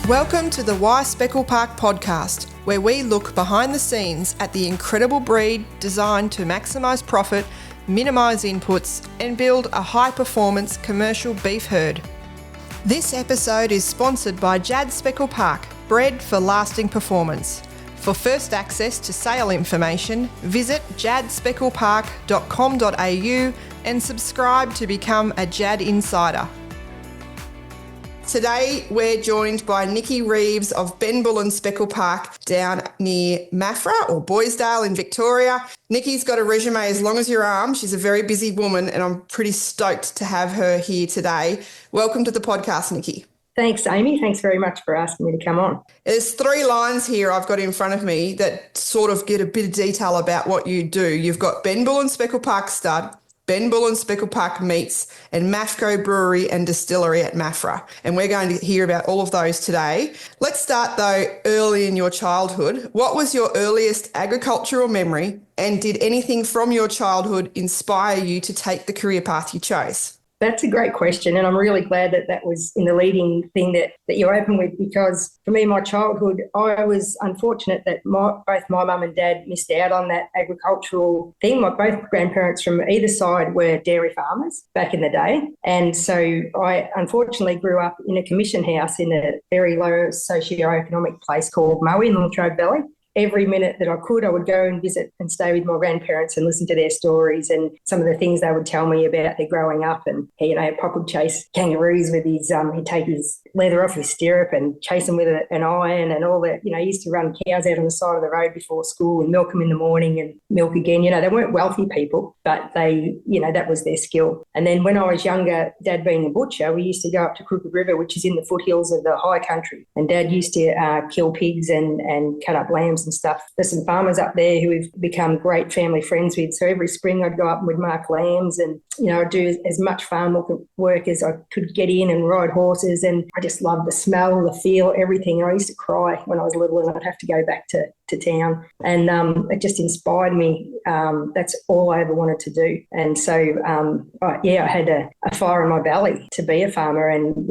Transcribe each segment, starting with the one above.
Welcome to the Why Speckle Park podcast, where we look behind the scenes at the incredible breed designed to maximise profit, minimise inputs, and build a high-performance commercial beef herd. This episode is sponsored by Jad Speckle Park, bred for lasting performance. For first access to sale information, visit jadspecklepark.com.au and subscribe to become a Jad Insider. Today, we're joined by Nicky Reeves of Benbullen Speckle Park down near Maffco or Boysdale in Victoria. Nicky's got a resume as long as your arm. She's a very busy woman and I'm pretty stoked to have her here today. Welcome to the podcast, Nicky. Thanks, Amy. Thanks very much for asking me to come on. There's 3 lines here I've got in front of me that sort of get a bit of detail about what you do. You've got Benbullen Speckle Park Stud, Benbullen Speckle Park Meats, and Maffco Brewery and Distillery at Maffco. And we're going to hear about all of those today. Let's start, though, early in your childhood. What was your earliest agricultural memory, and did anything from your childhood inspire you to take the career path you chose? That's a great question, and I'm really glad that that was in the leading thing that you opened with, because for me, my childhood, I was unfortunate that both my mum and dad missed out on that agricultural thing. Both grandparents from either side were dairy farmers back in the day, and so I unfortunately grew up in a commission house in a very low socio-economic place called Moe in Latrobe Valley. Every minute that I could, I would go and visit and stay with my grandparents and listen to their stories and some of the things they would tell me about their growing up. And, Pop would chase kangaroos with his, he'd take his leather off his stirrup and chase them with an iron and all that. He used to run cows out on the side of the road before school and milk them in the morning and milk again. They weren't wealthy people, but they, that was their skill. And then when I was younger, Dad being a butcher, we used to go up to Crooked River, which is in the foothills of the high country. And Dad used to kill pigs and cut up lambs and stuff. There's some farmers up there who we've become great family friends with. So every spring I'd go up and we'd mark lambs and, I'd do as much farm work as I could get in and ride horses. And I just loved the smell, the feel, everything. I used to cry when I was little and I'd have to go back to town. And it just inspired me. That's all I ever wanted to do. And so, I had a fire in my belly to be a farmer. And,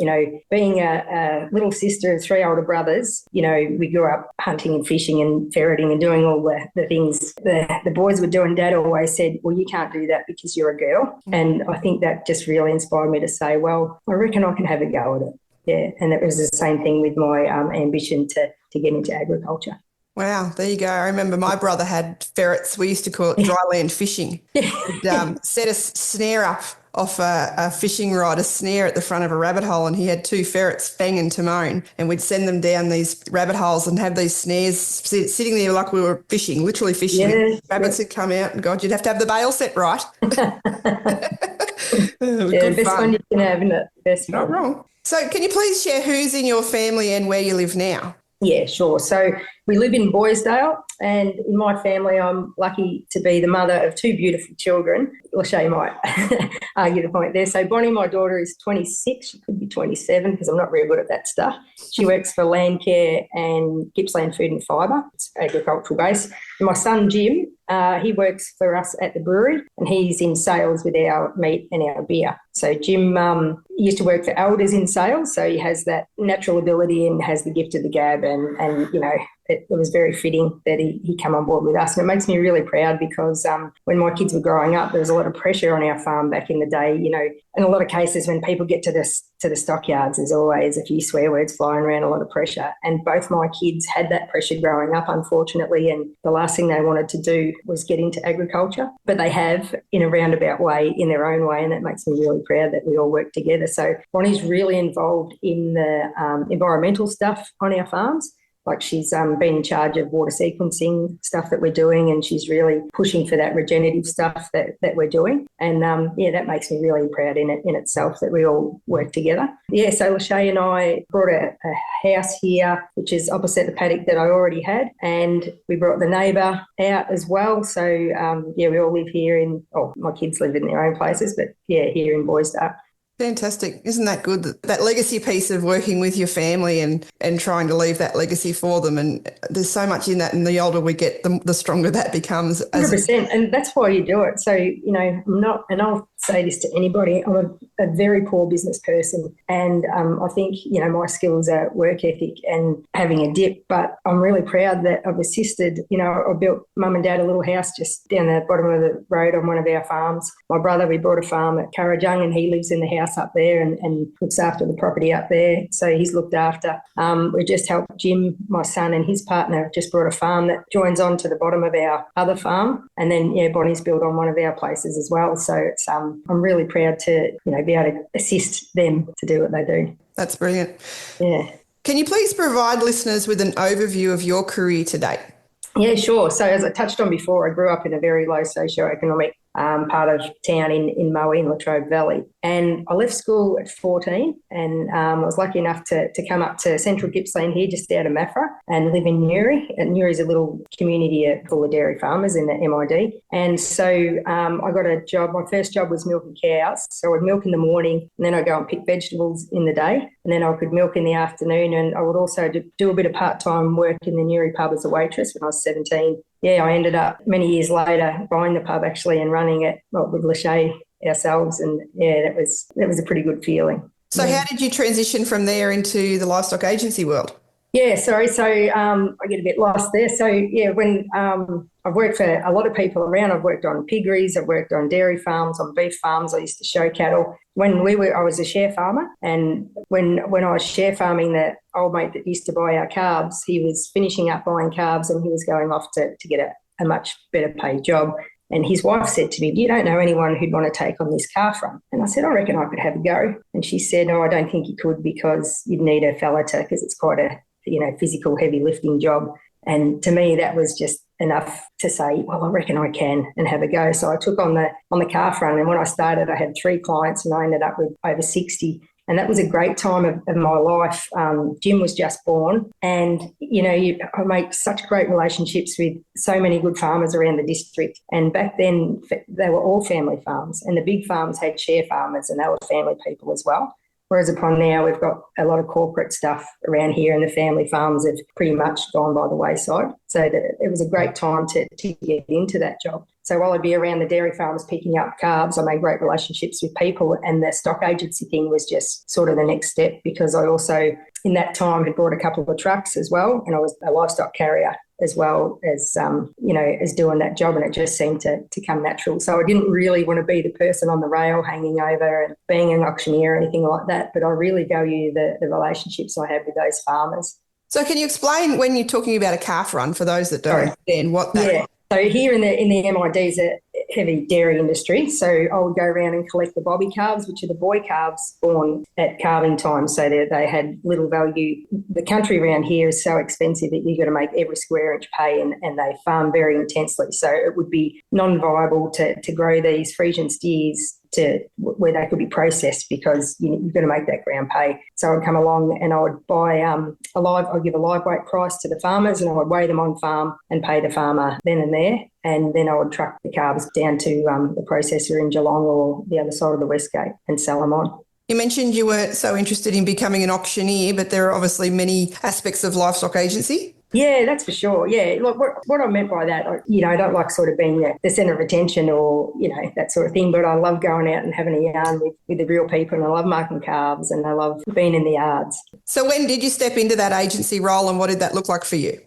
being a little sister of 3 older brothers, we grew up hunting and fishing and ferreting and doing all the things the boys would do. And Dad always said, well, you can't do that because you're a girl. And I think that just really inspired me to say, well, I reckon I can have a go at it. Yeah. And it was the same thing with my ambition to get into agriculture. Wow, there you go. I remember my brother had ferrets. We used to call it dryland fishing. He'd set a snare up off a fishing rod, a snare at the front of a rabbit hole, and he had 2 ferrets, Fang and Timon, and we'd send them down these rabbit holes and have these snares sitting there like we were fishing, literally fishing. Yeah, Rabbits would come out and, God, you'd have to have the bail set right. Best fun you can have, isn't it? Best fun. Not wrong. So can you please share who's in your family and where you live now? Yeah, sure. So we live in Boysdale, and in my family I'm lucky to be the mother of 2 beautiful children. Lashay might argue the point there. So Bonnie, my daughter, is 26. She could be 27 because I'm not very good at that stuff. She works for Landcare and Gippsland Food and Fibre. It's agricultural based. And my son Jim, he works for us at the brewery and he's in sales with our meat and our beer. So Jim used to work for Elders in sales, so he has that natural ability and has the gift of the gab and it was very fitting that he come on board with us. And it makes me really proud because when my kids were growing up, there was a lot of pressure on our farm back in the day. In a lot of cases when people get to the stockyards, there's always a few swear words flying around, a lot of pressure. And both my kids had that pressure growing up, unfortunately, and the last thing they wanted to do was get into agriculture. But they have, in a roundabout way, in their own way, and that makes me really proud that we all work together. So Bonnie's really involved in the environmental stuff on our farms. Like she's been in charge of water sequencing stuff that we're doing, and she's really pushing for that regenerative stuff that we're doing. And that makes me really proud in itself that we all work together. Yeah, so Lashay and I brought a house here, which is opposite the paddock that I already had, and we brought the neighbour out as well. So we all live here my kids live in their own places, but here in Boysdale. Fantastic. Isn't that good? That legacy piece of working with your family and trying to leave that legacy for them. And there's so much in that. And the older we get, the stronger that becomes. 100%. And that's why you do it. So, I'm not an old say this to anybody. I'm a very poor business person, and I think, my skills are work ethic and having a dip, but I'm really proud that I've assisted. I built mum and dad a little house just down the bottom of the road on one of our farms. My brother, we bought a farm at Currajung, and he lives in the house up there and looks after the property up there, so he's looked after. We just helped Jim, my son, and his partner just brought a farm that joins on to the bottom of our other farm, and then Bonnie's built on one of our places as well. So it's I'm really proud to be able to assist them to do what they do. That's brilliant. Yeah. Can you please provide listeners with an overview of your career to date? Yeah, sure. So as I touched on before, I grew up in a very low socioeconomic part of town in Moe in Latrobe Valley. And I left school at 14, and I was lucky enough to come up to central Gippsland here, just out of Maffco, and live in Newry. And Newry's a little community full of dairy farmers in the MID. And so I got a job. My first job was milking cows. So I'd milk in the morning, and then I'd go and pick vegetables in the day. And then I could milk in the afternoon. And I would also do a bit of part-time work in the Newry pub as a waitress when I was 17. Yeah, I ended up many years later buying the pub actually and running it with Lashay ourselves, and that was a pretty good feeling. So how did you transition from there into the livestock agency world? Yeah, sorry. So I get a bit lost there. So when I've worked for a lot of people around. I've worked on piggeries. I've worked on dairy farms, on beef farms. I used to show cattle. I was a share farmer, and when I was share farming, the old mate that used to buy our calves, he was finishing up buying calves, and he was going off to get a much better paid job. And his wife said to me, "You don't know anyone who'd want to take on this calf run?" And I said, "I reckon I could have a go." And she said, "No, I don't think you could, because you'd need a fella because it's quite a physical, heavy lifting job." And to me, that was just enough to say, "Well, I reckon I can," and have a go. So I took on the calf run, and when I started, I had 3 clients, and I ended up with over 60. And that was a great time of my life. Jim was just born, and, I make such great relationships with so many good farmers around the district. And back then, they were all family farms, and the big farms had share farmers, and they were family people as well. Whereas upon now, we've got a lot of corporate stuff around here, and the family farms have pretty much gone by the wayside. So it was a great time to get into that job. So while I'd be around the dairy farms picking up calves, I made great relationships with people, and the stock agency thing was just sort of the next step, because I also, in that time, had bought a couple of trucks as well, and I was a livestock carrier as well as, as doing that job, and it just seemed to come natural. So I didn't really want to be the person on the rail hanging over and being an auctioneer or anything like that, but I really value the relationships I have with those farmers. So can you explain, when you're talking about a calf run, for those that don't understand what that is? So here in the MID is a heavy dairy industry. So I would go around and collect the bobby calves, which are the boy calves born at calving time. So they had little value. The country around here is so expensive that you've got to make every square inch pay, and they farm very intensely. So it would be non-viable to grow these Friesian steers to where they could be processed, because you've got to make that ground pay. So I'd come along and I would buy I'd give a live weight price to the farmers, and I would weigh them on farm and pay the farmer then and there. And then I would truck the calves down to the processor in Geelong or the other side of the West Gate and sell them on. You mentioned you weren't so interested in becoming an auctioneer, but there are obviously many aspects of livestock agency. Yeah, that's for sure. Yeah, like what I meant by that, I don't like sort of being the centre of attention or, that sort of thing, but I love going out and having a yarn with the real people, and I love marking calves, and I love being in the yards. So when did you step into that agency role, and what did that look like for you?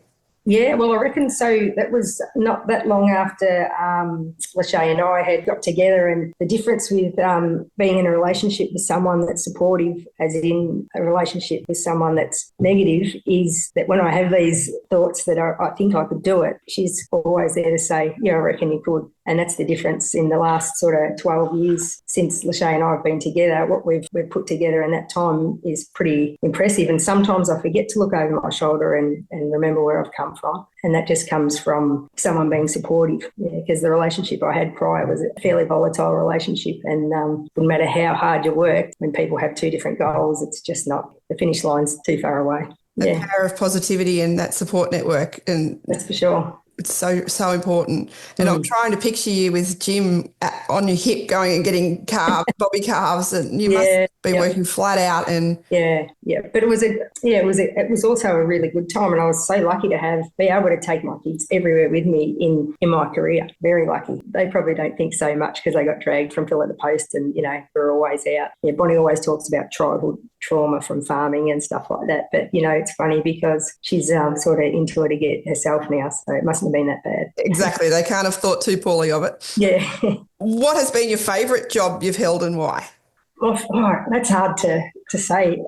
Yeah, well, I reckon so. That was not that long after Lashay and I had got together, and the difference with being in a relationship with someone that's supportive, as in a relationship with someone that's negative, is that when I have these thoughts that I think I could do it, she's always there to say, "Yeah, I reckon you could." And that's the difference in the last sort of 12 years since Lashay and I have been together. What we've put together in that time is pretty impressive. And sometimes I forget to look over my shoulder and remember where I've come from. And that just comes from someone being supportive, because the relationship I had prior was a fairly volatile relationship, and no matter how hard you work, when people have two different goals, it's just not, the finish line's too far away. The power of positivity and that support network. And that's for sure. It's so important. And I'm trying to picture you with Jim on your hip going and getting bobby calves, and you must Yeah, be yeah. working flat out. And Yeah, yeah, but it was also a really good time, and I was so lucky to be able to take my kids everywhere with me in my career. Very lucky. They probably don't think so much because they got dragged from pillar to post, and we're always out. Yeah, Bonnie always talks about childhood trauma from farming and stuff like that. But it's funny because she's sort of into it to get herself now, so it mustn't have been that bad. exactly, they can't have thought too poorly of it. Yeah. What has been your favourite job you've held and why? Well, that's hard to say.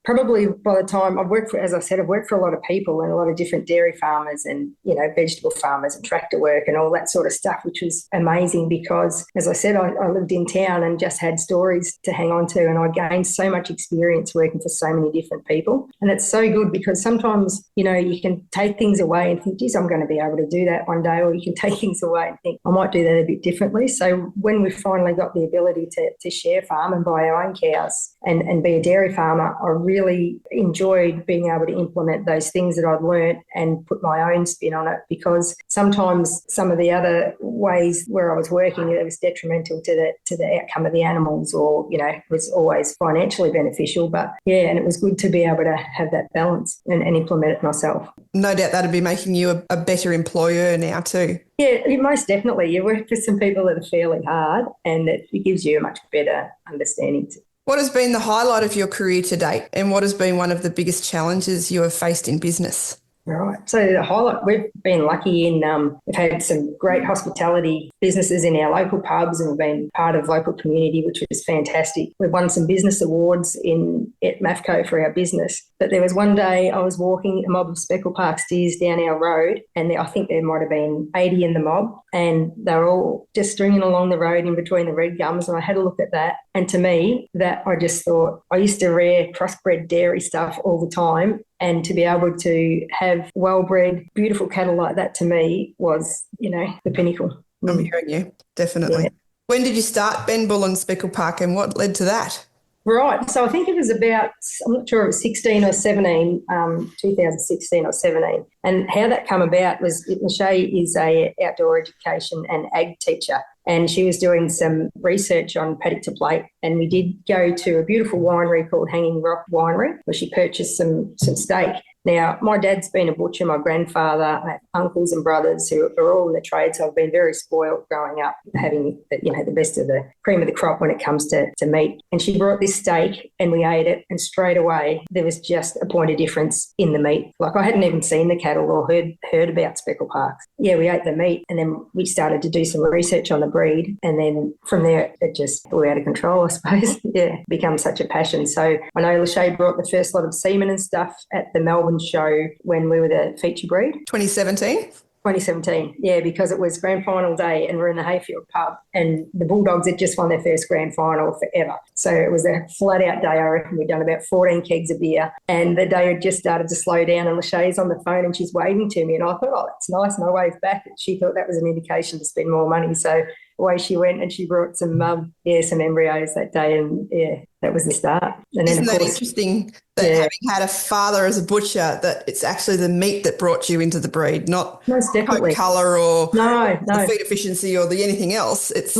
Probably by the time I've worked for, as I said, I've worked for a lot of people and a lot of different dairy farmers and, vegetable farmers and tractor work and all that sort of stuff, which was amazing because, as I said, I lived in town and just had stories to hang on to, and I gained so much experience working for so many different people. And it's so good because sometimes, you can take things away and think, geez, I'm going to be able to do that one day, or you can take things away and think, I might do that a bit differently. So when we finally got the ability to share farm and buy our own cows and be a dairy farmer, I really enjoyed being able to implement those things that I'd learnt and put my own spin on it, because sometimes some of the other ways where I was working, it was detrimental to the outcome of the animals, or it was always financially beneficial. But yeah, and it was good to be able to have that balance and implement it myself. No doubt that'd be making you a better employer now too. Yeah, most definitely. You work with some people that are fairly hard, and it gives you a much better understanding. What has been the highlight of your career to date, and what has been one of the biggest challenges you have faced in business? Right. So the highlight, we've been lucky in, we've had some great hospitality businesses in our local pubs, and we've been part of local community, which was fantastic. We've won some business awards at Maffco for our business. But there was one day I was walking a mob of Speckle Park steers down our road, and I think there might have been 80 in the mob, and they were all just stringing along the road in between the red gums. And I had a look at that. And to me, that I just thought, I used to rear crossbred dairy stuff all the time. And to be able to have well-bred, beautiful cattle like that, to me, was, the pinnacle. I'm hearing you, definitely. Yeah. When did you start Benbullen Speckle Park, and what led to that? Right. So I think it was about, I'm not sure, it was 16 or 17, 2016 or 17. And how that came about was Lashay is a outdoor education and ag teacher, and she was doing some research on paddock to plate. And we did go to a beautiful winery called Hanging Rock Winery, where she purchased some steak. Now, my dad's been a butcher, my grandfather, I have uncles and brothers who are all in the trade, so I've been very spoiled growing up, having the best of the cream of the crop when it comes to meat. And she brought this steak and we ate it, and straight away there was just a point of difference in the meat. Like, I hadn't even seen the cattle or heard about Speckle Parks. Yeah, we ate the meat, and then we started to do some research on the breed, and then from there it just blew out of control, I suppose. Yeah, become such a passion. So I know Lashay brought the first lot of semen and stuff at the Melbourne show when we were the feature breed. 2017, yeah, because it was grand final day and we're in the Hayfield pub, and the Bulldogs had just won their first grand final forever. So it was a flat out day. I reckon we'd done about 14 kegs of beer, and the day had just started to slow down, and Lashay's on the phone and she's waving to me, and I thought, oh, that's nice, and I waved back, and she thought that was an indication to spend more money. So away she went, and she brought some embryos that day, and yeah, that was the start. And then, isn't that interesting that having had a father as a butcher, that it's actually the meat that brought you into the breed, not coat colour or the feed efficiency or the anything else. It's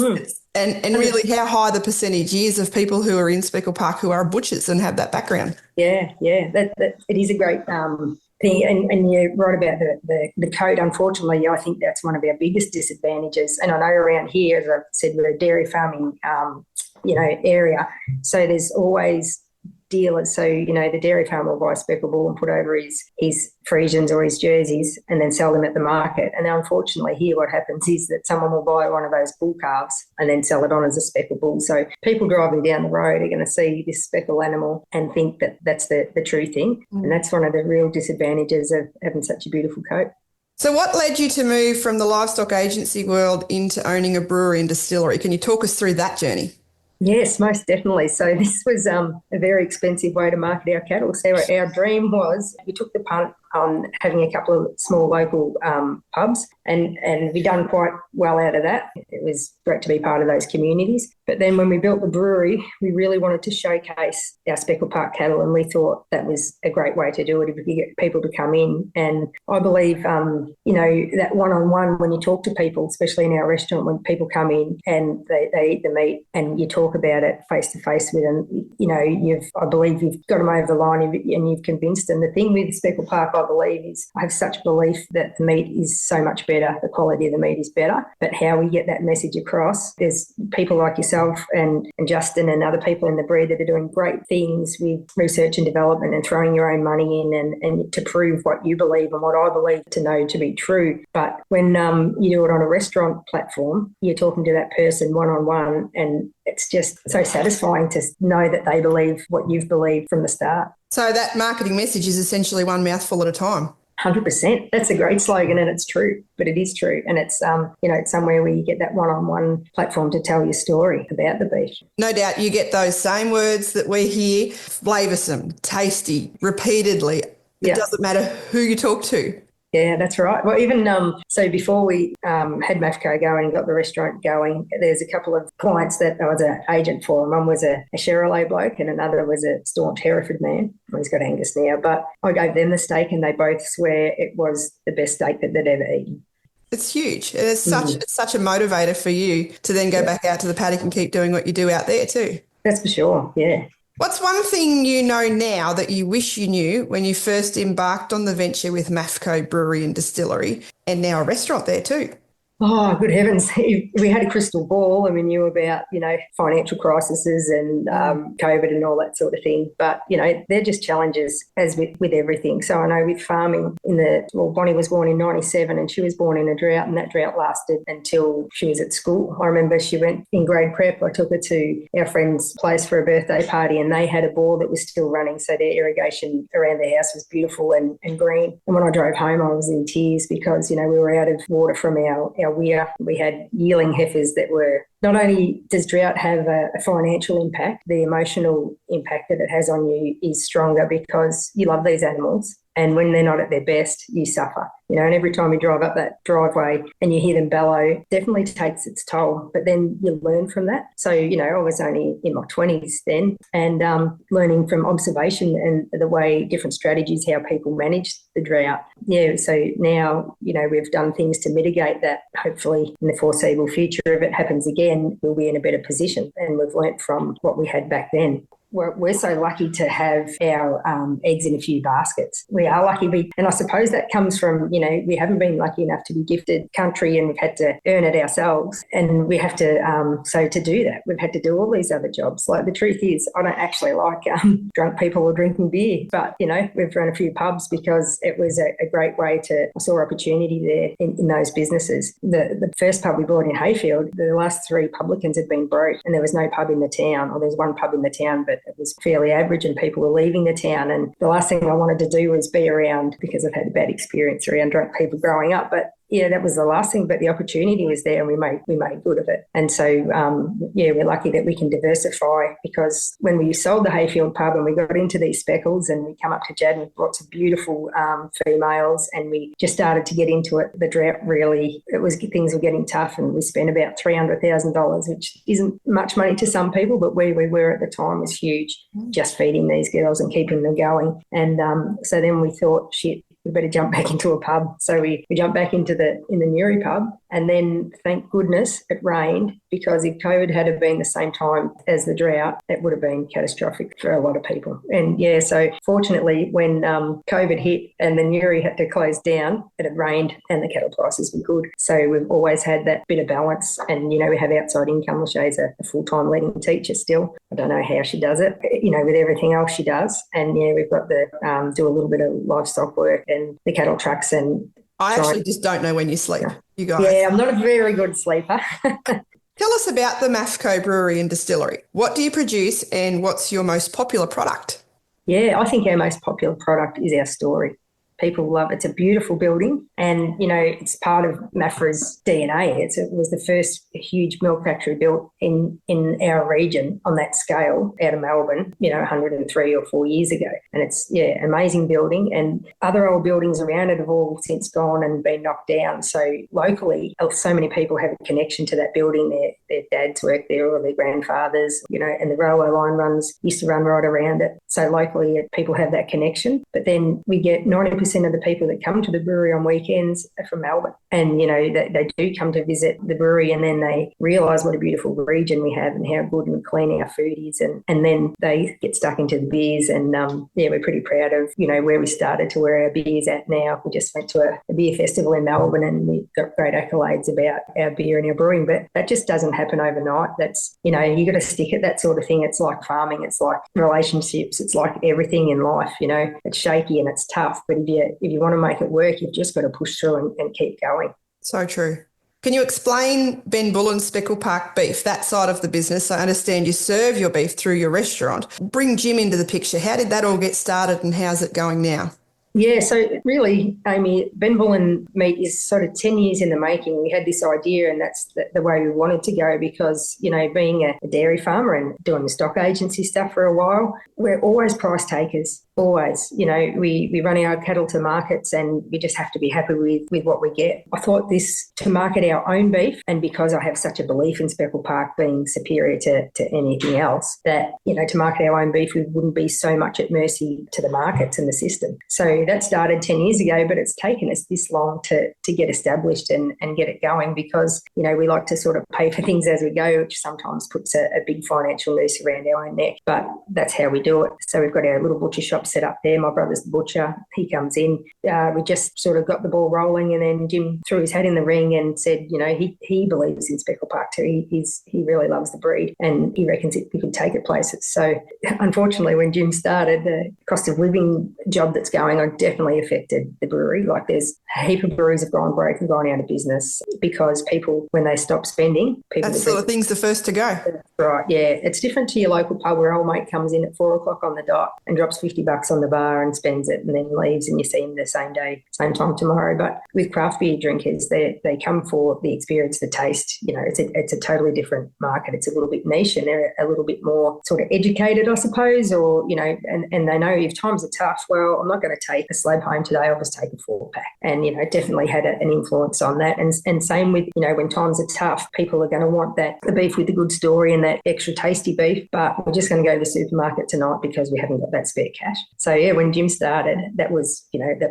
and really how high the percentage is of people who are in Speckle Park who are butchers and have that background. Yeah, that it is a great thing, and you're right about the coat. Unfortunately, I think that's one of our biggest disadvantages. And I know around here, as I've said, we're a dairy farming area, so there's always dealers. So, the dairy farmer will buy a Speckle Bull and put over his Friesians or his jerseys and then sell them at the market. And unfortunately here what happens is that someone will buy one of those bull calves and then sell it on as a Speckle Bull. So people driving down the road are going to see this Speckle animal and think that that's the true thing. And that's one of the real disadvantages of having such a beautiful coat. So what led you to move from the livestock agency world into owning a brewery and distillery? Can you talk us through that journey? Yes, most definitely. So this was a very expensive way to market our cattle. So our dream was, we took the punt on having a couple of small local pubs, and we done quite well out of that. It was great to be part of those communities. But then when we built the brewery, we really wanted to showcase our Speckle Park cattle, and we thought that was a great way to do it if we could get people to come in. And I believe, that one-on-one, when you talk to people, especially in our restaurant, when people come in and they eat the meat and you talk about it face-to-face with them, I believe you've got them over the line and you've convinced them. The thing with Speckle Park, I believe, is I have such belief that the meat is so much better, the quality of the meat is better, but how we get that message across, there's people like yourself and Justin and other people in the breed that are doing great things with research and development and throwing your own money in and to prove what you believe and what I believe to know to be true. But when you do it on a restaurant platform, you're talking to that person one-on-one, and it's just so satisfying to know that they believe what you've believed from the start. So that marketing message is essentially one mouthful at a time. 100%. That's a great slogan, and it's true, but it is true. And it's, it's somewhere where you get that one-on-one platform to tell your story about the beef. No doubt you get those same words that we hear, flavoursome, tasty, repeatedly. It doesn't matter who you talk to. Yeah, that's right. Well, even so before we had Maffco going and got the restaurant going, there's a couple of clients that I was an agent for. One was a Cherylet bloke and another was a staunch Hereford man. He's got Angus now. But I gave them the steak and they both swear it was the best steak that they'd ever eaten. It's huge. It's such a motivator for you to then go back out to the paddock and keep doing what you do out there too. That's for sure, yeah. What's one thing you know now that you wish you knew when you first embarked on the venture with Maffco Brewery and Distillery, and now a restaurant there too? Oh, good heavens. We had a crystal ball and we knew about, financial crises and COVID and all that sort of thing. But, they're just challenges as with everything. So I know with farming Bonnie was born in 97 and she was born in a drought, and that drought lasted until she was at school. I remember she went in grade prep. I took her to our friend's place for a birthday party and they had a bore that was still running. So their irrigation around the house was beautiful and green. And when I drove home, I was in tears because, we were out of water from our weir. We had yearling heifers that were, not only does drought have a financial impact, the emotional impact that it has on you is stronger because you love these animals. And when they're not at their best, you suffer. And every time you drive up that driveway and you hear them bellow, definitely takes its toll. But then you learn from that. So, I was only in my 20s then, and learning from observation and the way different strategies, how people manage the drought. Yeah, so now, we've done things to mitigate that. Hopefully in the foreseeable future, if it happens again, we'll be in a better position. And we've learnt from what we had back then. We're so lucky to have our eggs in a few baskets. We are lucky, and I suppose that comes from, we haven't been lucky enough to be gifted country and we've had to earn it ourselves. And we have to, so to do that, we've had to do all these other jobs. Like the truth is, I don't actually like drunk people or drinking beer, but, we've run a few pubs because it was a great way I saw opportunity there in those businesses. The first pub we bought in Hayfield, the last three publicans had been broke and there was no pub in the town, or there's one pub in the town, but it was fairly average and people were leaving the town. And the last thing I wanted to do was be around, because I've had a bad experience around drunk people growing up. But yeah, that was the last thing, but the opportunity was there and we made good of it. And so, we're lucky that we can diversify, because when we sold the Hayfield pub and we got into these speckles and we come up to Jad with lots of beautiful females and we just started to get into it, the drought things were getting tough and we spent about $300,000, which isn't much money to some people, but where we were at the time was huge, just feeding these girls and keeping them going. And so then we thought, shit, we better jump back into a pub. So we jumped back in the Newry pub, and then thank goodness it rained, because if COVID had been the same time as the drought, it would have been catastrophic for a lot of people. And so fortunately when COVID hit and the Newry had to close down, it had rained and the cattle prices were good. So we've always had that bit of balance, and we have outside income. Lashay's a full-time leading teacher still. I don't know how she does it, with everything else she does. And we've got do a little bit of livestock work and the cattle trucks. And I actually just don't know when you sleep, you guys. Yeah, I'm not a very good sleeper. Tell us about the Maffco Brewery and Distillery. What do you produce and what's your most popular product? Yeah, I think our most popular product is our story. People love it. It's a beautiful building, and it's part of Maffra's DNA. It was the first huge milk factory built in our region on that scale out of Melbourne, 103 or 4 years ago. And it's amazing building, and other old buildings around it have all since gone and been knocked down. So locally, so many people have a connection to that building. Their dads worked there or their grandfathers, and the railway line used to run right around it. So locally, people have that connection. But then we get 90% of the people that come to the brewery on weekends are from Melbourne. And, they do come to visit the brewery, and then they realise what a beautiful region we have and how good and clean our food is. And then they get stuck into the beers. And, we're pretty proud of, where we started to where our beer's at now. We just went to a beer festival in Melbourne, and we got great accolades about our beer and our brewing. But that just doesn't happen overnight. That's, you got to stick at that sort of thing. It's like farming. It's like relationships. It's like everything in life. It's shaky and it's tough. But if you want to make it work, you've just got to push through and keep going. So true. Can you explain Benbullen Speckle Park beef, that side of the business? I understand you serve your beef through your restaurant. Bring Jim into the picture. How did that all get started, and how's it going now? Yeah, so really, Amy, Benbullen meat is sort of 10 years in the making. We had this idea, and that's the way we wanted to go because, being a dairy farmer and doing the stock agency stuff for a while, we're always price takers. Always, we run our cattle to markets, and we just have to be happy with what we get. I thought to market our own beef, and because I have such a belief in Speckle Park being superior to anything else, that, to market our own beef, we wouldn't be so much at mercy to the markets and the system. So that started 10 years ago, but it's taken us this long to get established and get it going because, we like to sort of pay for things as we go, which sometimes puts a big financial noose around our own neck, but that's how we do it. So we've got our little butcher shop set up there. My brother's the butcher. He comes in. We just sort of got the ball rolling, and then Jim threw his hat in the ring and said, he believes in Speckle Park too. He really loves the breed, and he reckons we could take it places. So unfortunately, when Jim started, the cost of living job that's going on definitely affected the brewery. Like there's a heap of breweries have gone broke and gone out of business because people, when they stop spending, that sort of thing's the first to go. Right, yeah. It's different to your local pub where old mate comes in at 4 o'clock on the dot and drops $50 on the bar and spends it and then leaves, and you see him the same day, same time tomorrow. But with craft beer drinkers, they come for the experience, the taste. It's a totally different market. It's a little bit niche, and they're a little bit more sort of educated, I suppose, or, and they know if times are tough, well, I'm not going to take a slab home today, I'll just take a 4-pack. And, it definitely had an influence on that. And same with, when times are tough, people are going to want the beef with the good story and that extra tasty beef, but we're just going to go to the supermarket tonight because we haven't got that spare cash. So, yeah, when Jim started, that was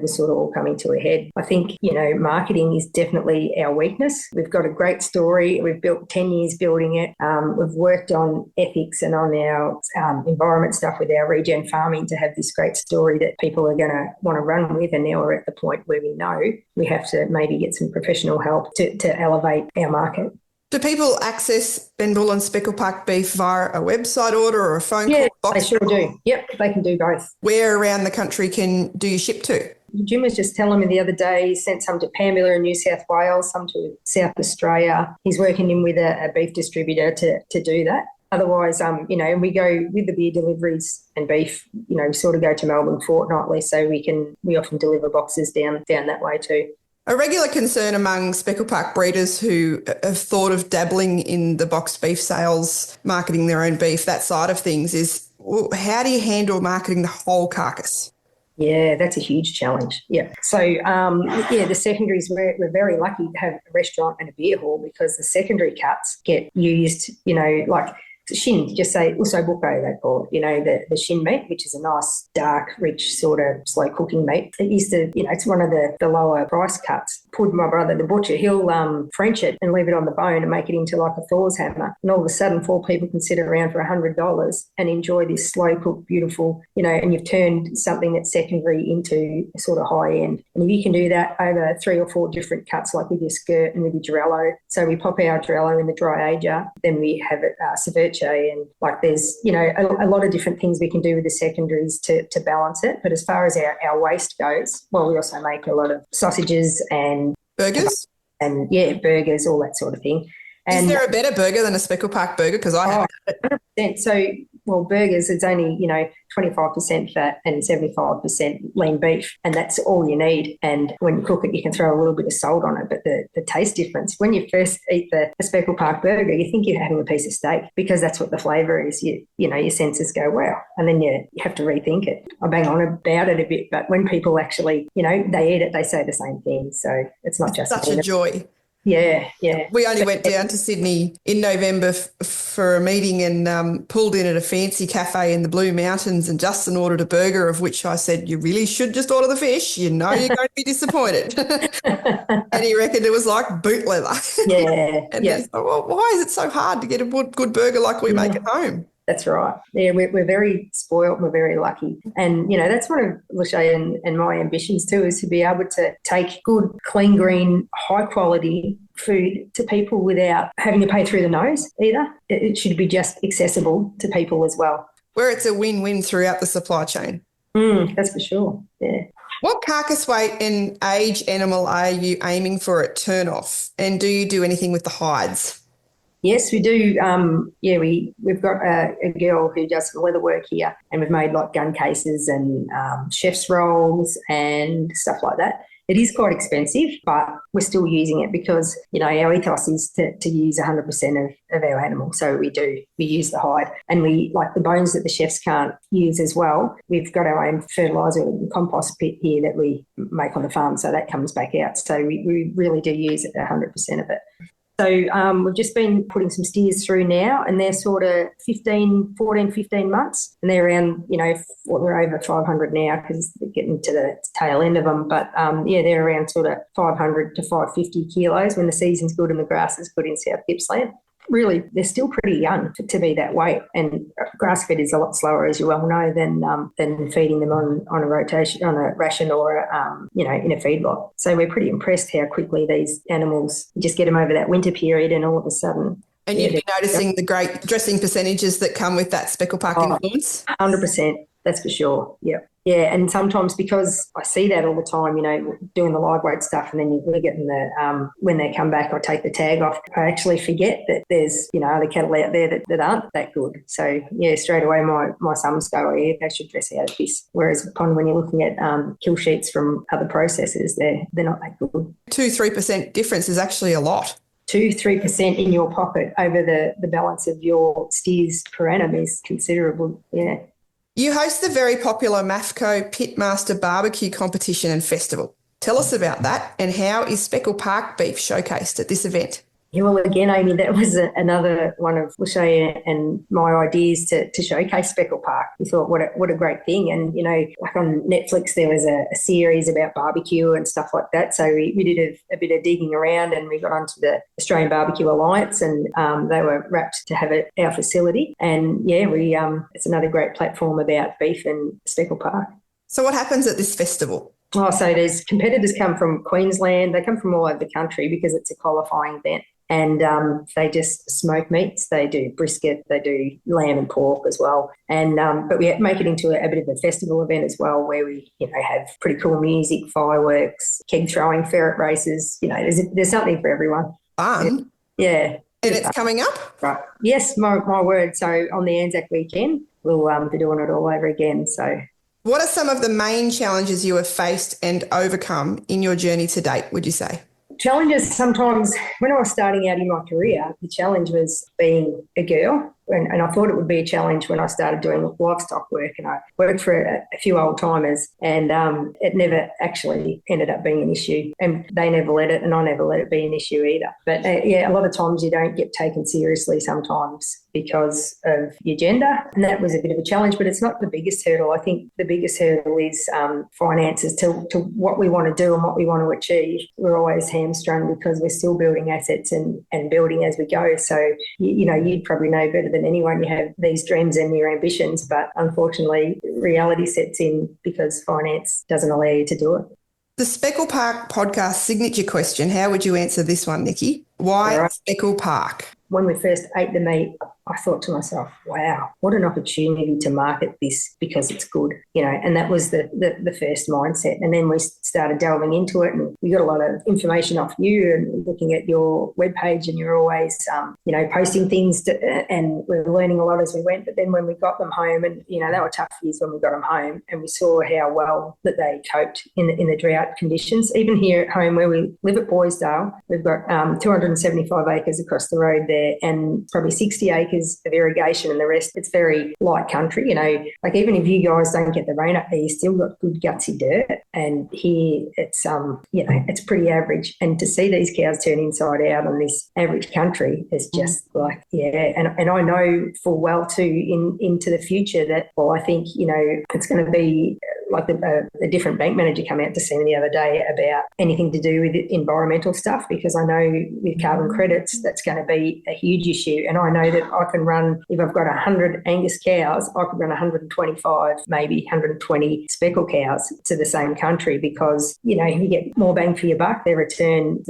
sort of all coming to a head. I think, marketing is definitely our weakness. We've got a great story. We've built 10 years building it. We've worked on ethics and on our environment stuff with our regen farming to have this great story that people are going to want to run with. And now we're at the point where we know we have to maybe get some professional help to elevate our market. Do people access Benbullen Speckle Park beef via a website order or a phone call? Yeah, they sure do. Yep, they can do both. Where around the country do you ship to? Jim was just telling me the other day he sent some to Pambula in New South Wales, some to South Australia. He's working in with a beef distributor to do that. Otherwise, we go with the beer deliveries and beef, we sort of go to Melbourne fortnightly, so we often deliver boxes down that way too. A regular concern among Speckle Park breeders who have thought of dabbling in the boxed beef sales, marketing their own beef, that side of things is, how do you handle marketing the whole carcass? Yeah, that's a huge challenge. Yeah. So, the secondaries, we're very lucky to have a restaurant and a beer hall because the secondary cuts get used, like shin, just say uso buko, they call it, the shin meat, which is a nice, dark, rich sort of slow cooking meat. It used to, it's one of the lower price cuts. Pud, my brother, the butcher, he'll French it and leave it on the bone and make it into like a Thor's hammer. And all of a sudden, 4 people can sit around for $100 and enjoy this slow cooked, beautiful, and you've turned something that's secondary into sort of high end. And if you can do that over 3 or 4 different cuts, like with your skirt and with your Dorello. So we pop our Dorello in the dry ager, then we have it ceviche, and like there's, a lot of different things we can do with the secondaries to balance it. But as far as our waste goes, well, we also make a lot of sausages and burgers and burgers, all that sort of thing. And is there a better burger than a Speckle Park burger? Because I haven't had it. 100%. So well, burgers, it's only, 25% fat and 75% lean beef, and that's all you need. And when you cook it, you can throw a little bit of salt on it, but the taste difference, when you first eat the Speckle Park burger, you think you're having a piece of steak because that's what the flavour is. Your senses go, wow, and then you have to rethink it. I bang on about it a bit, but when people actually, they eat it, they say the same thing. So it's not just such a joy. Yeah. We only went down to Sydney in November for a meeting and pulled in at a fancy cafe in the Blue Mountains, and Justin ordered a burger, of which I said, you really should just order the fish. You're going to be disappointed. And he reckoned it was like boot leather. Yeah. And he's like, well, why is it so hard to get a good burger like we make at home? That's right. Yeah, we're very spoiled. We're very lucky. And, that's one of Lashay and my ambitions too, is to be able to take good, clean, green, high quality food to people without having to pay through the nose either. It should be just accessible to people as well. Where it's a win-win throughout the supply chain. That's for sure, yeah. What carcass weight and age animal are you aiming for at turn-off? And do you do anything with the hides? Yes, we do. We've got a girl who does some leather work here, and we've made like gun cases and chef's rolls and stuff like that. It is quite expensive, but we're still using it because, our ethos is to use 100% of our animal. So we use the hide, and we like the bones that the chefs can't use as well. We've got our own fertiliser and compost pit here that we make on the farm, so that comes back out. So we really do use 100% of it. So we've just been putting some steers through now, and they're sort of 15 months, and they're around, we're over 500 now because they're getting to the tail end of them. But, they're around sort of 500 to 550 kilos when the season's good and the grass is good in South Gippsland. Really, they're still pretty young to be that weight, and grass-fed is a lot slower, as you well know, than feeding them on a ration or in a feedlot. So we're pretty impressed how quickly these animals, just get them over that winter period, and all of a sudden. And you'd be noticing the great dressing percentages that come with that Speckle Park influence. 100%, that's for sure. Yeah. Yeah, and sometimes because I see that all the time, doing the live weight stuff, and then you're getting when they come back, I take the tag off. I actually forget that there's, other cattle out there that aren't that good. So, yeah, straight away my sons go, oh, yeah, they should dress out of this. Whereas when you're looking at kill sheets from other processors, they're not that good. 2-3% difference is actually a lot. 2-3% in your pocket over the balance of your steers per annum is considerable, yeah. You host the very popular Maffco Pitmaster barbecue competition and festival. Tell us about that, and how is Speckle Park beef showcased at this event? Yeah, well, again, Amy, that was another one of Lashay and my ideas to showcase Speckle Park. We thought, what a great thing. And, like on Netflix, there was a series about barbecue and stuff like that. So we did a bit of digging around, and we got onto the Australian Barbecue Alliance, and they were wrapped to have it at our facility. And, yeah, it's another great platform about beef and Speckle Park. So what happens at this festival? Oh, so there's competitors come from Queensland. They come from all over the country because it's a qualifying event. And they just smoke meats. They do brisket. They do lamb and pork as well. And but we make it into a bit of a festival event as well, where we have pretty cool music, fireworks, keg throwing, ferret races. There's something for everyone. Fun. Yeah. And it's coming up? Right. Yes, my word. So on the Anzac weekend, we'll be doing it all over again. So. What are some of the main challenges you have faced and overcome in your journey to date, would you say? Challenges sometimes, when I was starting out in my career, the challenge was being a girl. And I thought it would be a challenge when I started doing livestock work, and I worked for a few old timers, and it never actually ended up being an issue, and they never let it, and I never let it be an issue either. But a lot of times you don't get taken seriously sometimes because of your gender, and that was a bit of a challenge, but it's not the biggest hurdle. I think the biggest hurdle is finances to what we want to do and what we want to achieve. We're always hamstrung because we're still building assets and building as we go. So, you'd probably know better than anyone, you have these dreams and your ambitions, but unfortunately reality sets in because finance doesn't allow you to do it. The Speckle Park podcast signature question, how would you answer this one, Nicky? Why Speckle Park? When we first ate the meat, I thought to myself, wow, what an opportunity to market this because it's good, and that was the first mindset. And then we started delving into it, and we got a lot of information off you and looking at your webpage, and you're always, posting things and we're learning a lot as we went. But then when we got them home, and, they were tough years when we got them home, and we saw how well that they coped in the drought conditions. Even here at home where we live at Boysdale, we've got 275 acres across the road there, and probably 60 acres of irrigation, and the rest, it's very light country. Like even if you guys don't get the rain up there, you still got good gutsy dirt. And here it's, it's pretty average. And to see these cows turn inside out on this average country is just like, yeah. And I know full well too into the future that, well, I think, it's going to be like a different bank manager come out to see me the other day about anything to do with environmental stuff, because I know with carbon credits, that's going to be a huge issue. And I know that I can run, if I've got 100 Angus cows, I could run 125, maybe 120 speckle cows to the same country, because, you get more bang for your buck. Their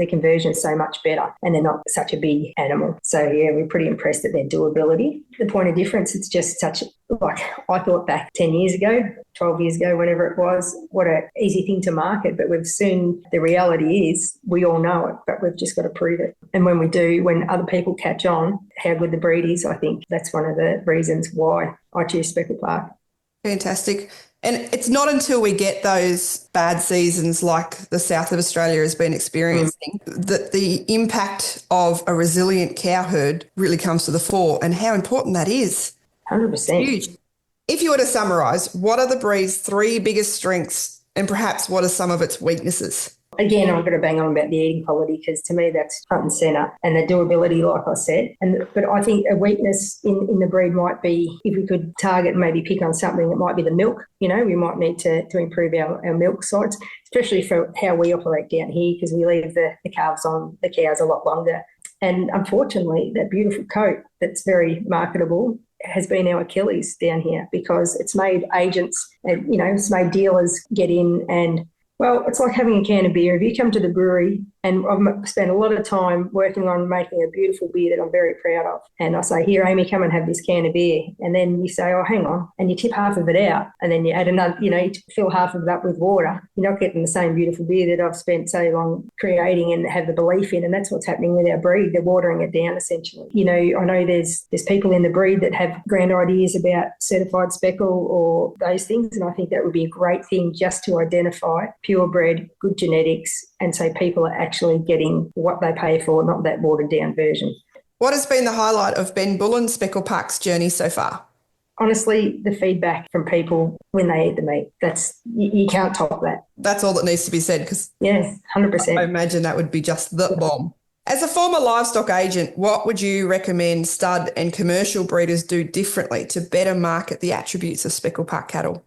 conversion is so much better, and they're not such a big animal. So, yeah, we're pretty impressed at their doability. The point of difference, it's just such, like I thought back 10 years ago, 12 years ago, whenever it was, what an easy thing to market. But the reality is we all know it, but we've just got to prove it. And when we do, when other people catch on how good the breed is, I think that's one of the reasons why I choose Speckle Park. Fantastic. And it's not until we get those bad seasons like the south of Australia has been experiencing that the impact of a resilient cow herd really comes to the fore, and how important that is. 100%. Huge. If you were to summarise, what are the breed's 3 biggest strengths, and perhaps what are some of its weaknesses? Again, I've got to bang on about the eating quality, because to me that's front and centre, and the doability, like I said. But I think a weakness in the breed might be, if we could target and maybe pick on something, it might be the milk. We might need to improve our milk sides, especially for how we operate down here, because we leave the calves on the cows a lot longer. And unfortunately, that beautiful coat that's very marketable has been our Achilles down here, because it's made agents and, it's made dealers get in and, well, it's like having a can of beer. If you come to the brewery, and I've spent a lot of time working on making a beautiful beer that I'm very proud of, and I say, here, Amy, come and have this can of beer. And then you say, oh, hang on, and you tip half of it out, and then you add another, you fill half of it up with water. You're not getting the same beautiful beer that I've spent so long creating and have the belief in, and that's what's happening with our breed. They're watering it down, essentially. I know there's people in the breed that have grand ideas about certified speckle or those things, and I think that would be a great thing just to identify purebred, good genetics, and so people are actually getting what they pay for, not that watered down version. What has been the highlight of Benbullen Speckle Park's journey so far? Honestly, the feedback from people when they eat the meat, you can't top that. That's all that needs to be said, because 100%. I imagine that would be just the bomb. As a former livestock agent, what would you recommend stud and commercial breeders do differently to better market the attributes of Speckle Park cattle?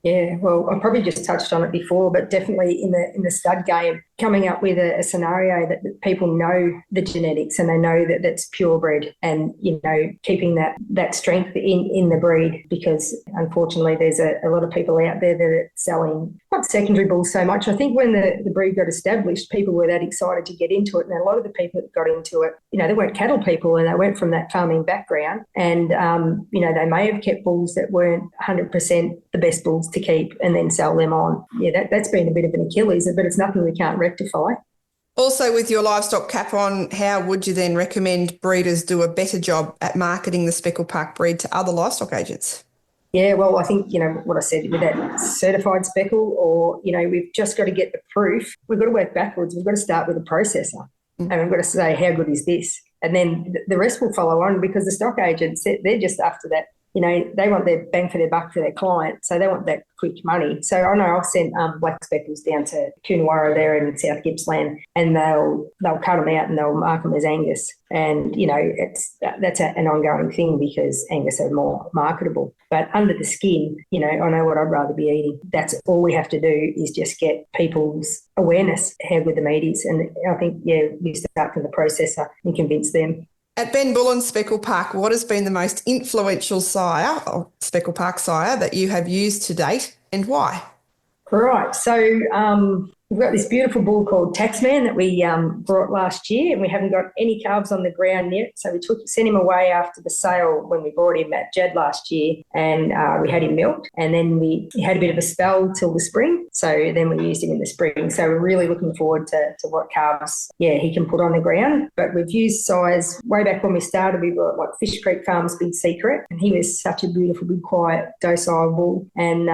Yeah, well, I probably just touched on it before, but definitely in the stud game, coming up with a scenario that people know the genetics and they know that that's purebred, and, keeping that strength in the breed, because unfortunately there's a lot of people out there that are selling, not secondary bulls so much. I think when the breed got established, people were that excited to get into it, and a lot of the people that got into it, they weren't cattle people, and they went from that farming background, and, they may have kept bulls that weren't 100% the best bulls to keep and then sell them on. Yeah, that's been a bit of an Achilles, but it's nothing we can't rectify. Also, with your livestock cap on, how would you then recommend breeders do a better job at marketing the Speckle Park breed to other livestock agents? Yeah, well, I think, what I said with that certified speckle, or, we've just got to get the proof. We've got to work backwards. We've got to start with a processor, and we've got to say, how good is this? And then the rest will follow on, because the stock agents, they're just after that. They want their bang for their buck for their client, so they want that quick money. So I know I've sent black speckles down to Coonawarra there in South Gippsland, and they'll cut them out and they'll mark them as Angus. And, that's an ongoing thing, because Angus are more marketable. But under the skin, I know what I'd rather be eating. That's all we have to do, is just get people's awareness how good the meat is. And I think, we start from the processor and convince them. At Benbullen Speckle Park, what has been the most influential sire, or Speckle Park sire, that you have used to date, and why? Right. So We've got this beautiful bull called Taxman that we brought last year, and we haven't got any calves on the ground yet. So we sent him away after the sale when we brought him at Jed last year, and we had him milked. And then he had a bit of a spell till the spring. So then we used him in the spring. So we're really looking forward to what calves, he can put on the ground. But we've used size way back when we started. We brought like Fish Creek Farms Big Secret, and he was such a beautiful, big, quiet, docile bull. And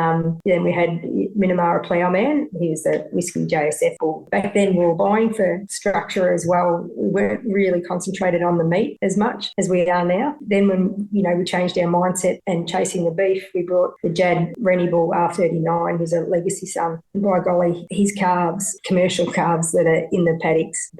then we had Minamara Ploughman. He was the Whiskey JSF bull. Back then we were buying for structure as well. We weren't really concentrated on the meat as much as we are now. Then when, we changed our mindset and chasing the beef, we brought the Jad Rennie bull R39, who's a legacy son. And by golly, his calves, commercial calves that are in the paddocks,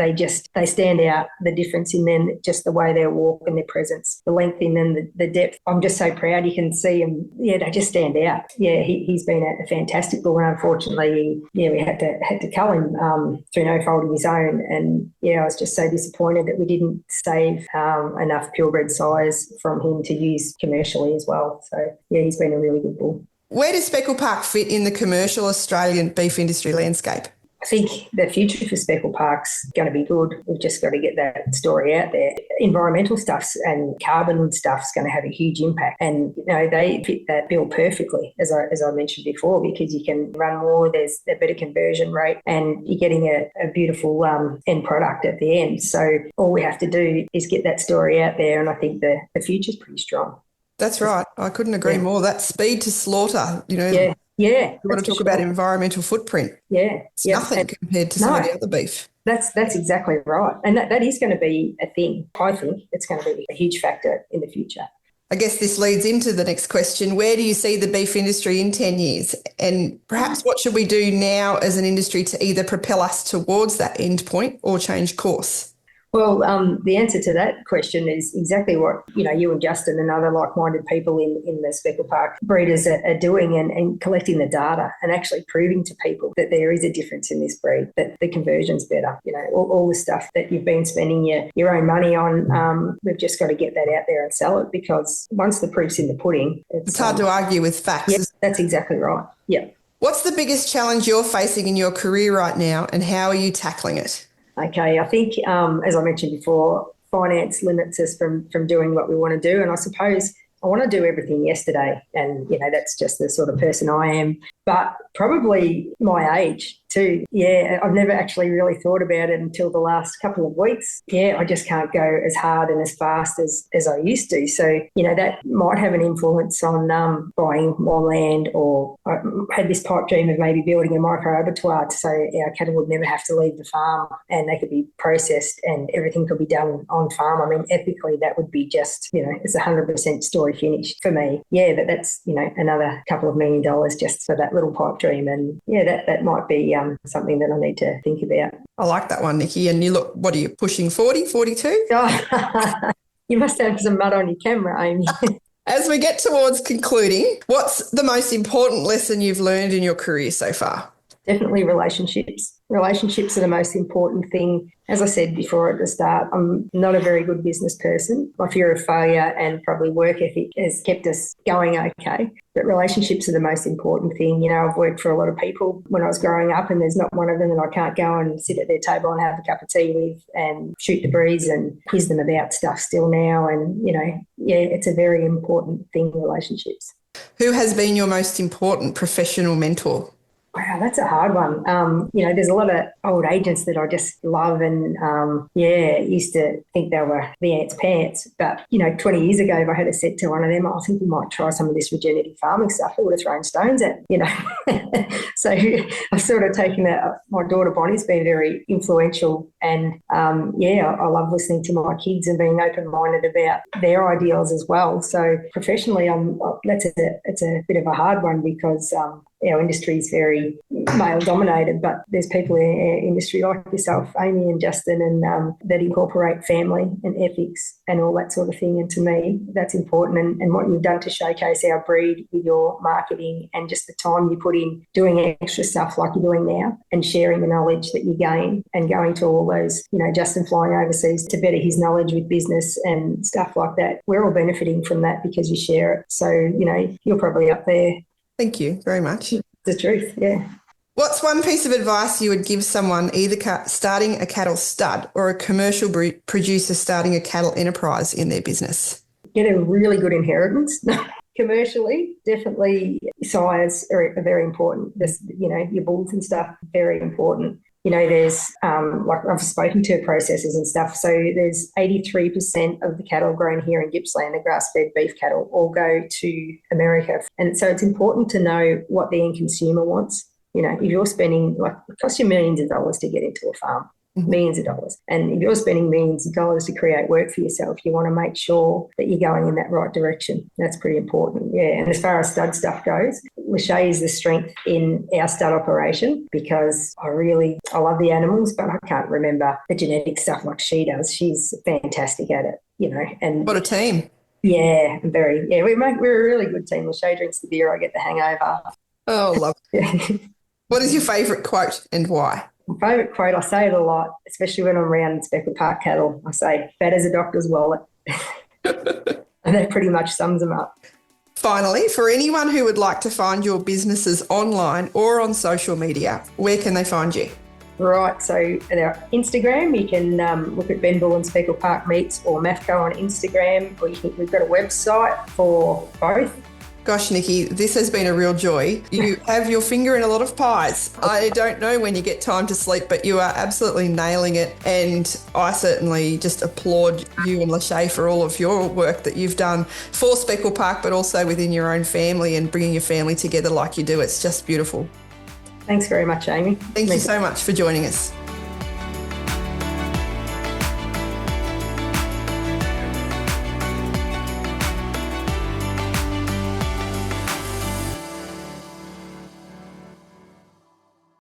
they stand out, the difference in them, just the way they walk and their presence, the length in them, the depth. I'm just so proud. You can see them. Yeah, they just stand out. Yeah, he's been a fantastic bull, and unfortunately, we had to cull him through no fault of his own. And I was just so disappointed that we didn't save enough purebred size from him to use commercially as well. So he's been a really good bull. Where does Speckle Park fit in the commercial Australian beef industry landscape? I think the future for Speckle Park's going to be good. We've just got to get that story out there. Environmental stuffs and carbon stuff's going to have a huge impact. And, they fit that bill perfectly, as I mentioned before, because you can run more, there's a better conversion rate, and you're getting a beautiful end product at the end. So all we have to do is get that story out there, and I think the future's pretty strong. That's right. I couldn't agree more. That speed to slaughter, Yeah. You want to talk about environmental footprint. Yeah. It's nothing compared to some of the other beef. That's exactly right. And that is going to be a thing. I think it's going to be a huge factor in the future. I guess this leads into the next question. Where do you see the beef industry in 10 years? And perhaps what should we do now as an industry to either propel us towards that end point or change course? Well, the answer to that question is exactly what, you and Justin and other like-minded people in the Speckle Park breeders are doing, and collecting the data and actually proving to people that there is a difference in this breed, that the conversion's better. All the stuff that you've been spending your own money on, we've just got to get that out there and sell it, because once the proof's in the pudding, it's hard to argue with facts. Yeah, that's exactly right. Yeah. What's the biggest challenge you're facing in your career right now, and how are you tackling it? Okay, I think, as I mentioned before, finance limits us from doing what we want to do. And I suppose I want to do everything yesterday. And, that's just the sort of person I am. But probably my age too. Yeah, I've never actually really thought about it until the last couple of weeks. Yeah, I just can't go as hard and as fast as I used to. So, that might have an influence on buying more land, or I had this pipe dream of maybe building a micro abattoir so our cattle would never have to leave the farm and they could be processed and everything could be done on farm. I mean, ethically, that would be just, it's 100% story finished for me. Yeah, that's, another couple of $1 million just for that little pipe dream. And yeah, that might be something that I need to think about. I like that one, Nicky. And you look, what are you, pushing 40, 42? Oh, you must have some mud on your camera, Amy. As we get towards concluding, what's the most important lesson you've learned in your career so far? Definitely relationships. Relationships are the most important thing. As I said before at the start, I'm not a very good business person. My fear of failure and probably work ethic has kept us going okay. But relationships are the most important thing. I've worked for a lot of people when I was growing up, and there's not one of them that I can't go and sit at their table and have a cup of tea with and shoot the breeze and quiz them about stuff still now. And, it's a very important thing, relationships. Who has been your most important professional mentor? Wow, that's a hard one. There's a lot of old agents that I just love and, used to think they were the ant's pants. But, 20 years ago, if I had said to one of them, I think you might try some of this regenerative farming stuff, I would have thrown stones at, So I've sort of taken that. My daughter Bonnie's been very influential and, I love listening to my kids and being open-minded about their ideals as well. So professionally, it's a bit of a hard one because our industry is very male-dominated, but there's people in our industry like yourself, Amy and Justin, and that incorporate family and ethics and all that sort of thing. And to me, that's important. And what you've done to showcase our breed with your marketing and just the time you put in doing extra stuff like you're doing now and sharing the knowledge that you gain and going to all those, Justin flying overseas to better his knowledge with business and stuff like that. We're all benefiting from that because you share it. So, you're probably up there. Thank you very much. The truth, yeah. What's one piece of advice you would give someone either starting a cattle stud or a commercial producer starting a cattle enterprise in their business? Get a really good inheritance. Commercially, definitely sires are very important. This, your bulls and stuff, very important. There's like I've spoken to processors and stuff. So there's 83% of the cattle grown here in Gippsland, the grass-fed beef cattle, all go to America. And so it's important to know what the end consumer wants. If you're spending, it costs you millions of dollars to get into a farm, millions of dollars. And if you're spending millions of dollars to create work for yourself, you want to make sure that you're going in that right direction. That's pretty important. Yeah. And as far as stud stuff goes, Lashay is the strength in our stud operation because I love the animals, but I can't remember the genetic stuff like she does. She's fantastic at it, and what a team. Yeah, we're a really good team. Lashay drinks the beer, I get the hangover. Oh, love it. What is your favourite quote and why? My favourite quote, I say it a lot, especially when I'm around Speckle Park cattle. I say, fat as a doctor's wallet. And that pretty much sums them up. Finally, for anyone who would like to find your businesses online or on social media, where can they find you? Right, so at our Instagram, you can look at Benbullen Speckle Park Meats or Maffco on Instagram, or we've got a website for both. Gosh, Nicky, this has been a real joy. You have your finger in a lot of pies. I don't know when you get time to sleep, but you are absolutely nailing it. And I certainly just applaud you and Lashay for all of your work that you've done for Speckle Park, but also within your own family and bringing your family together like you do. It's just beautiful. Thanks very much, Amy. Thank you so much for joining us.